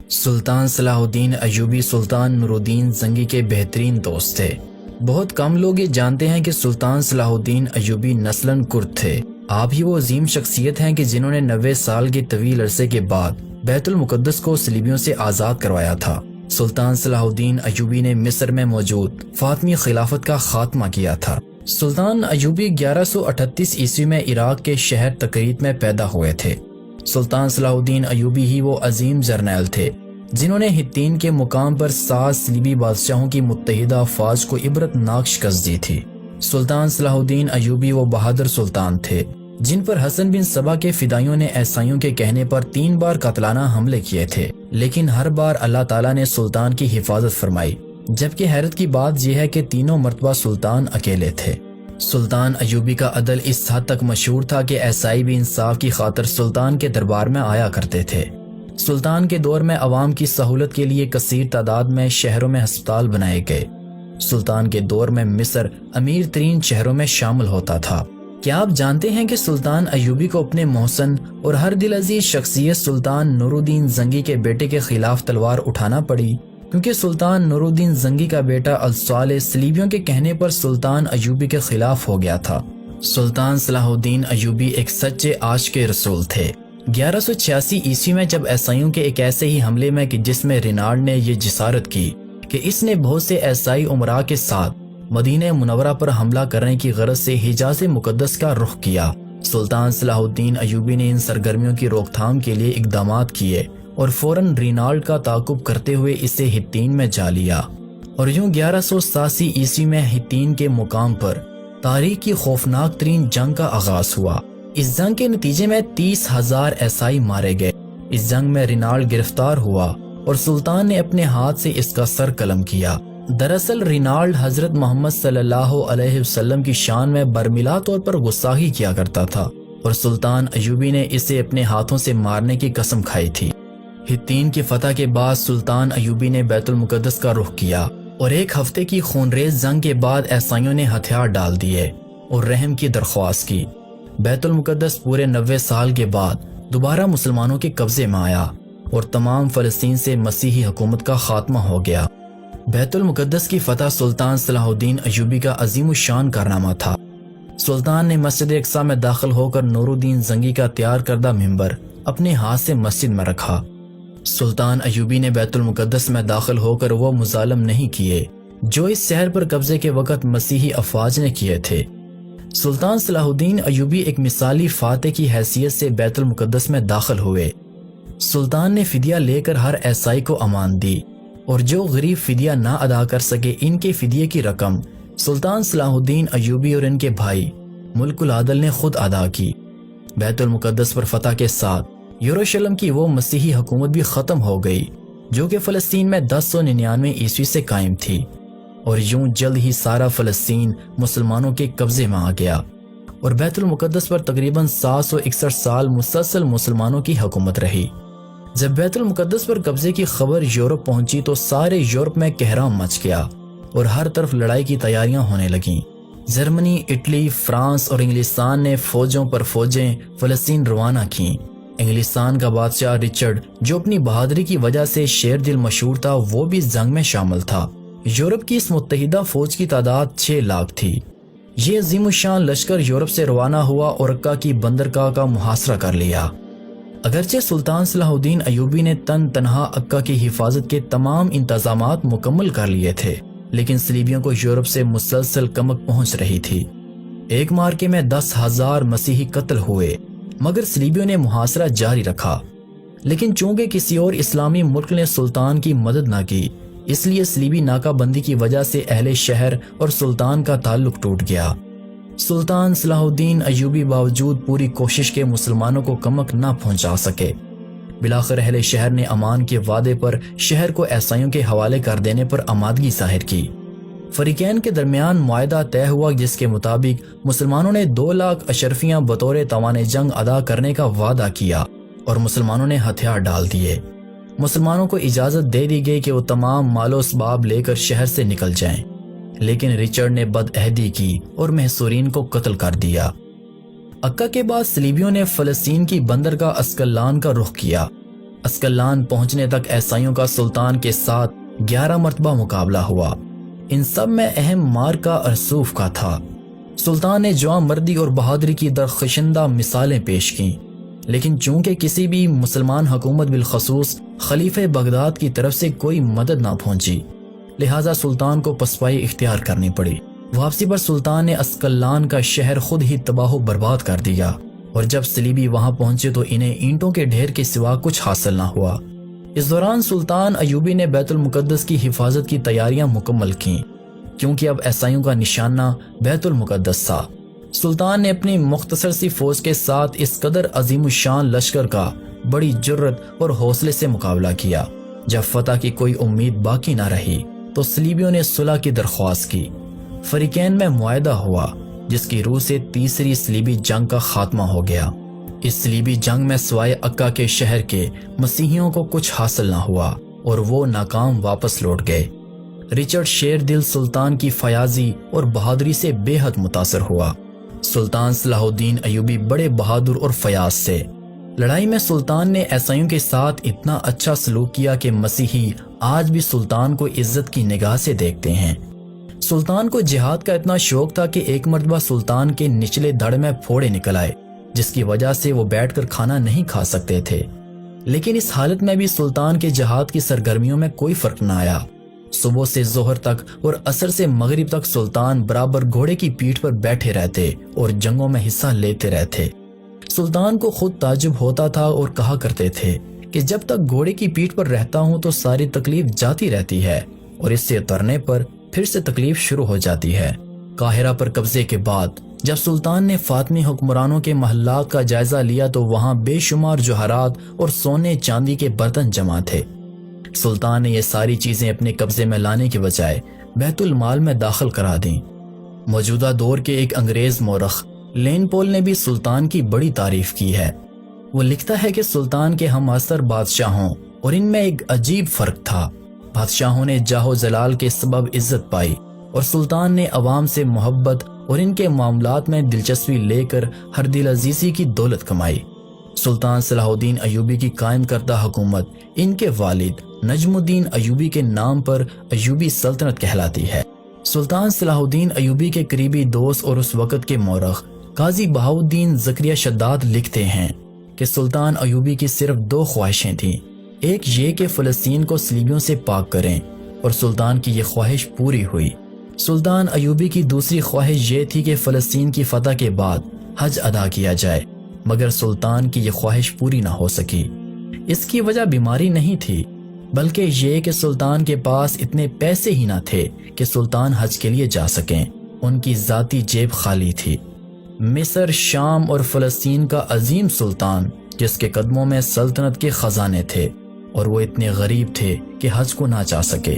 سلطان صلاح الدین ایوبی سلطان نور الدین زنگی کے بہترین دوست تھے۔ بہت کم لوگ یہ جانتے ہیں کہ سلطان صلاح الدین ایوبی نسلاً کرد تھے۔ آپ ہی وہ عظیم شخصیت ہیں کہ جنہوں نے 90 سال کے طویل عرصے کے بعد بیت المقدس کو صلیبیوں سے آزاد کروایا تھا۔ سلطان صلاح الدین ایوبی نے مصر میں موجود فاطمی خلافت کا خاتمہ کیا تھا۔ سلطان ایوبی 1138 عیسوی میں عراق کے شہر تکریت میں پیدا ہوئے تھے۔ سلطان صلاح الدین ایوبی ہی وہ عظیم جرنیل تھے جنہوں نے ہتین کے مقام پر 7 صلیبی بادشاہوں کی متحدہ افواج کو عبرتناک شکست دی تھی۔ سلطان صلاح الدین ایوبی وہ بہادر سلطان تھے جن پر حسن بن سبا کے فدائیوں نے عیسائیوں کے کہنے پر 3 بار قاتلانہ حملے کیے تھے، لیکن ہر بار اللہ تعالیٰ نے سلطان کی حفاظت فرمائی، جبکہ حیرت کی بات یہ ہے کہ تینوں مرتبہ سلطان اکیلے تھے۔ سلطان ایوبی کا عدل اس حد تک مشہور تھا کہ عیسائی بھی انصاف کی خاطر سلطان کے دربار میں آیا کرتے تھے۔ سلطان کے دور میں عوام کی سہولت کے لیے کثیر تعداد میں شہروں میں ہسپتال بنائے گئے۔ سلطان کے دور میں مصر امیر ترین شہروں میں شامل ہوتا تھا۔ کیا آپ جانتے ہیں کہ سلطان ایوبی کو اپنے محسن اور ہر دل عزیز شخصیت سلطان نور الدین زنگی کے بیٹے کے خلاف تلوار اٹھانا پڑی، کیونکہ سلطان نور الدین زنگی کا بیٹا الصالح صلیبیوں کے کہنے پر سلطان ایوبی کے خلاف ہو گیا تھا۔ سلطان صلاح الدین ایوبی ایک سچے عاشق رسول تھے۔ 1186 عیسوی میں جب عیسائیوں کے ایک ایسے ہی حملے میں کہ جس میں رینالڈ نے یہ جسارت کی کہ اس نے بہت سے عیسائی امراء کے ساتھ مدینہ منورہ پر حملہ کرنے کی غرض سے حجاز مقدس کا رخ کیا، سلطان صلاح الدین ایوبی نے ان سرگرمیوں کی روک تھام کے لیے اقدامات کیے اور فوراً رینالڈ کا تعاقب کرتے ہوئے اسے ہتین میں جا لیا، اور یوں 1187 عیسوی میں ہتین کے مقام پر تاریخ کی خوفناک ترین جنگ کا آغاز ہوا۔ اس جنگ کے نتیجے میں 30,000 عیسائی مارے گئے۔ اس جنگ میں رینالڈ گرفتار ہوا اور سلطان نے اپنے ہاتھ سے اس کا سر قلم کیا۔ دراصل رینالڈ حضرت محمد صلی اللہ علیہ وسلم کی شان میں برملا طور پر گستاخی کیا کرتا تھا، اور سلطان ایوبی نے اسے اپنے ہاتھوں سے مارنے کی قسم کھائی تھی۔ ہتین کی فتح کے بعد سلطان ایوبی نے بیت المقدس کا رخ کیا، اور ایک ہفتے کی خونریز جنگ کے بعد عیسائیوں نے ہتھیار ڈال دیے اور رحم کی درخواست کی۔ بیت المقدس پورے 90 سال کے بعد دوبارہ مسلمانوں کے قبضے میں آیا اور تمام فلسطین سے مسیحی حکومت کا خاتمہ ہو گیا۔ بیت المقدس کی فتح سلطان صلاح الدین ایوبی کا عظیم الشان کارنامہ تھا۔ سلطان نے مسجد اقصی میں داخل ہو کر نور الدین زنگی کا تیار کردہ منبر اپنے ہاتھ سے مسجد میں رکھا۔ سلطان ایوبی نے بیت المقدس میں داخل ہو کر وہ مظالم نہیں کیے جو اس شہر پر قبضے کے وقت مسیحی افواج نے کیے تھے۔ سلطان صلاح الدین ایوبی ایک مثالی فاتح کی حیثیت سے بیت المقدس میں داخل ہوئے۔ سلطان نے فدیہ لے کر ہر عیسائی کو امان دی، اور جو غریب فدیہ نہ ادا کر سکے ان کے فدیے کی رقم سلطان صلاح الدین ایوبی اور ان کے بھائی ملک العادل نے خود ادا کی۔ بیت المقدس پر فتح کے ساتھ یروشلم کی وہ مسیحی حکومت بھی ختم ہو گئی جو کہ فلسطین میں 1099 عیسوی سے قائم تھی، اور یوں جلد ہی سارا فلسطین مسلمانوں کے قبضے میں آ گیا، اور بیت المقدس پر تقریباً 761 سال مسلسل مسلمانوں کی حکومت رہی۔ جب بیت المقدس پر قبضے کی خبر یورپ پہنچی تو سارے یورپ میں کہرام مچ گیا اور ہر طرف لڑائی کی تیاریاں ہونے لگیں۔ جرمنی، اٹلی، فرانس اور انگلستان نے فوجوں پر فوجیں فلسطین روانہ کیں۔ انگلستان کا بادشاہ رچرڈ جو اپنی بہادری کی وجہ سے شیر دل مشہور تھا، وہ بھی اس جنگ میں شامل تھا۔ یورپ کی اس متحدہ فوج کی تعداد 6 لاکھ تھی۔ یہ عظیم الشان لشکر یورپ سے روانہ ہوا اور عکا کی بندرگاہ کا محاصرہ کر لیا۔ اگرچہ سلطان صلاح الدین ایوبی نے تنہا عکا کی حفاظت کے تمام انتظامات مکمل کر لیے تھے، لیکن صلیبیوں کو یورپ سے مسلسل کمک پہنچ رہی تھی۔ ایک مارکے میں 10,000 مسیحی قتل ہوئے، مگر صلیبیوں نے محاصرہ جاری رکھا۔ لیکن چونکہ کسی اور اسلامی ملک نے سلطان کی مدد نہ کی، اس لیے صلیبی ناکہ بندی کی وجہ سے اہل شہر اور سلطان کا تعلق ٹوٹ گیا۔ سلطان صلاح الدین ایوبی باوجود پوری کوشش کے مسلمانوں کو کمک نہ پہنچا سکے۔ بلاخر اہل شہر نے امان کے وعدے پر شہر کو عیسائیوں کے حوالے کر دینے پر آمادگی ظاہر کی۔ فریقین کے درمیان معاہدہ طے ہوا جس کے مطابق مسلمانوں نے 2 لاکھ اشرفیاں بطور تاوان جنگ ادا کرنے کا وعدہ کیا، اور مسلمانوں نے ہتھیار ڈال دیے۔ مسلمانوں کو اجازت دے دی گئی کہ وہ تمام مال و اسباب لے کر شہر سے نکل جائیں، لیکن رچرڈ نے بدعہدی کی اور محصورین کو قتل کر دیا۔ عکا کے بعد صلیبیوں نے فلسطین کی بندرگاہ اسکلان کا رخ کیا۔ اسکلان پہنچنے تک عیسائیوں کا سلطان کے ساتھ 11 مرتبہ مقابلہ ہوا۔ ان سب میں اہم مارکا ارسوف کا تھا۔ سلطان نے جواں مردی اور بہادری کی درخشندہ مثالیں پیش کیں، لیکن چونکہ کسی بھی مسلمان حکومت بالخصوص خلیفہ بغداد کی طرف سے کوئی مدد نہ پہنچی، لہٰذا سلطان کو پسپائی اختیار کرنی پڑی۔ واپسی پر سلطان نے اسکلان کا شہر خود ہی تباہ و برباد کر دیا، اور جب صلیبی وہاں پہنچے تو انہیں اینٹوں کے ڈھیر کے سوا کچھ حاصل نہ ہوا۔ اس دوران سلطان ایوبی نے بیت المقدس کی حفاظت کی تیاریاں مکمل کیں، کیونکہ اب عیسائیوں کا نشانہ بیت المقدس تھا۔ سلطان نے اپنی مختصر سی فوج کے ساتھ اس قدر عظیم الشان لشکر کا بڑی جرت اور حوصلے سے مقابلہ کیا۔ جب فتح کی کوئی امید باقی نہ رہی تو صلیبیوں نے صلح کی درخواست کی۔ فریقین میں معاہدہ ہوا، جس کی روح سے تیسری صلیبی جنگ کا خاتمہ ہو گیا۔ اس صلیبی جنگ میں سوائے عکا کے شہر کے مسیحیوں کو کچھ حاصل نہ ہوا اور وہ ناکام واپس لوٹ گئے۔ رچرڈ شیر دل سلطان کی فیاضی اور بہادری سے بے حد متاثر ہوا۔ سلطان صلاح الدین ایوبی بڑے بہادر اور فیاض تھے۔ لڑائی میں سلطان نے عیسائیوں کے ساتھ اتنا اچھا سلوک کیا کہ مسیحی آج بھی سلطان کو عزت کی نگاہ سے دیکھتے ہیں۔ سلطان کو جہاد کا اتنا شوق تھا کہ ایک مرتبہ سلطان کے نچلے دھڑ میں پھوڑے نکل آئے، جس کی وجہ سے وہ بیٹھ کر کھانا نہیں کھا سکتے تھے۔ لیکن اس حالت میں بھی سلطان کے جہاد کی سرگرمیوں میں کوئی فرق نہ آیا۔ صبح سے ظہر تک اور عصر سے مغرب تک سلطان برابر گھوڑے کی پیٹھ پر بیٹھے رہتے اور جنگوں میں حصہ لیتے رہتے۔ سلطان کو خود تعجب ہوتا تھا اور کہا کرتے تھے کہ جب تک گھوڑے کی پیٹھ پر رہتا ہوں تو ساری تکلیف جاتی رہتی ہے، اور اس سے اترنے پر پھر سے تکلیف شروع ہو جاتی ہے۔ قاہرہ پر قبضے کے بعد جب سلطان نے فاطمی حکمرانوں کے محلات کا جائزہ لیا تو وہاں بے شمار جوہرات اور سونے چاندی کے برتن جمع تھے۔ سلطان نے یہ ساری چیزیں اپنے قبضے میں لانے کے بجائے بیت المال میں داخل کرا دیں۔ موجودہ دور کے ایک انگریز مورخ لین پول نے بھی سلطان کی بڑی تعریف کی ہے۔ وہ لکھتا ہے کہ سلطان کے ہم عصر بادشاہوں اور ان میں ایک عجیب فرق تھا۔ بادشاہوں نے جاہ و جلال کے سبب عزت پائی، اور سلطان نے عوام سے محبت اور ان کے معاملات میں دلچسپی لے کر ہر دل عزیزی کی دولت کمائی۔ سلطان صلاح الدین ایوبی کی قائم کردہ حکومت ان کے والد نجم الدین ایوبی کے نام پر ایوبی سلطنت کہلاتی ہے۔ سلطان صلاح الدین ایوبی کے قریبی دوست اور اس وقت کے مورخ قاضی بہاؤالدین زکریا شداد لکھتے ہیں کہ سلطان ایوبی کی صرف 2 خواہشیں تھیں، ایک یہ کہ فلسطین کو صلیبیوں سے پاک کریں، اور سلطان کی یہ خواہش پوری ہوئی۔ سلطان ایوبی کی دوسری خواہش یہ تھی کہ فلسطین کی فتح کے بعد حج ادا کیا جائے، مگر سلطان کی یہ خواہش پوری نہ ہو سکی۔ اس کی وجہ بیماری نہیں تھی، بلکہ یہ کہ سلطان کے پاس اتنے پیسے ہی نہ تھے کہ سلطان حج کے لیے جا سکیں۔ ان کی ذاتی جیب خالی تھی۔ مصر، شام اور فلسطین کا عظیم سلطان، جس کے قدموں میں سلطنت کے خزانے تھے، اور وہ اتنے غریب تھے کہ حج کو نہ جا سکے۔